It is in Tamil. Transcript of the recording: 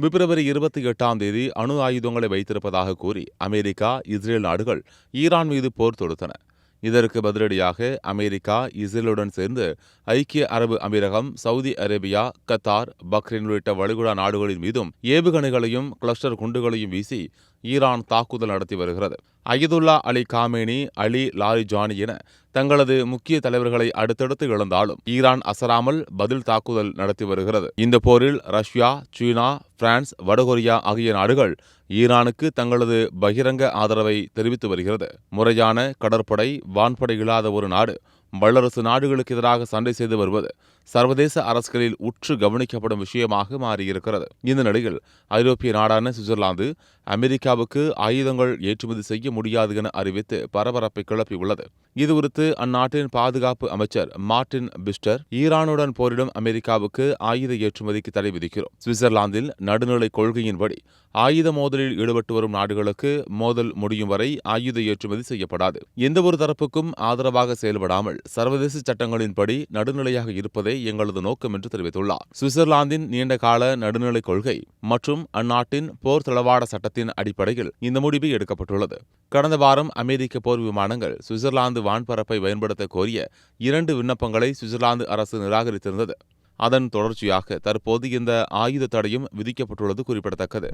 பிப்ரவரி 28ஆம் தேதி அணு ஆயுதங்களை வைத்திருப்பதாக கூறி அமெரிக்கா, இஸ்ரேல் நாடுகள் ஈரான் மீது போர் தொடுத்தன. இதற்கு பதிலடியாக அமெரிக்கா, இஸ்ரேலுடன் சேர்ந்து ஐக்கிய அரபு அமீரகம், சவுதி அரேபியா, கத்தார், பக்ரைன் உள்ளிட்ட வளைகுடா நாடுகளின் மீதும் ஏவுகணைகளையும் கிளஸ்டர் குண்டுகளையும் வீசி ஈரான் தாக்குதல் நடத்தி வருகிறது. Ayatollah Ali Khamenei, Ali Larijani என தங்களது முக்கிய தலைவர்களை அடுத்தடுத்து இழந்தாலும் ஈரான் அசராமல் பதில் தாக்குதல் நடத்தி வருகிறது. இந்த போரில் ரஷ்யா, சீனா, பிரான்ஸ், வடகொரியா ஆகிய நாடுகள் ஈரானுக்கு தங்களது பகிரங்க ஆதரவை தெரிவித்து வருகிறது. முறையான கடற்படை, வான்படை இல்லாத ஒரு நாடு வல்லரசு நாடுகளுக்கு எதிராக சண்டை செய்து வருவது சர்வதேச அரசுகளில் உற்று கவனிக்கப்படும் விஷயமாக மாறியிருக்கிறது. இந்த நிலையில் ஐரோப்பிய நாடான சுவிட்சர்லாந்து அமெரிக்காவுக்கு ஆயுதங்கள் ஏற்றுமதி செய்ய முடியாது என அறிவித்து பரபரப்பை கிளப்பியுள்ளது. இதுகுறித்து அந்நாட்டின் பாதுகாப்பு அமைச்சர் மார்டின் பிஸ்டர், ஈரானுடன் போரிடும் அமெரிக்காவுக்கு ஆயுத ஏற்றுமதிக்கு தடை விதிக்கிறோம். சுவிட்சர்லாந்தில் நடுநிலை கொள்கையின்படி ஆயுத மோதலில் ஈடுபட்டு வரும் நாடுகளுக்கு மோதல் முடியும் வரை ஆயுத ஏற்றுமதி செய்யப்படாது. எந்தவொரு தரப்புக்கும் ஆதரவாக செயல்படாமல் சர்வதேச சட்டங்களின்படி நடுநிலையாக இருப்பதே எங்களது நோக்கம் என்று தெரிவித்துள்ளார். சுவிட்சர்லாந்தின் நீண்டகால நடுநிலை கொள்கை மற்றும் அந்நாட்டின் போர் தளவாட சட்டத்தின் அடிப்படையில் இந்த முடிவு எடுக்கப்பட்டுள்ளது. கடந்த வாரம் அமெரிக்க போர் விமானங்கள் சுவிட்சர்லாந்து வான்பரப்பை பயன்படுத்த கோரிய 2 விண்ணப்பங்களை சுவிட்சர்லாந்து அரசு நிராகரித்திருந்தது. அதன் தொடர்ச்சியாக தற்போது இந்த ஆயுத தடையும் விதிக்கப்பட்டுள்ளது குறிப்பிடத்தக்கது.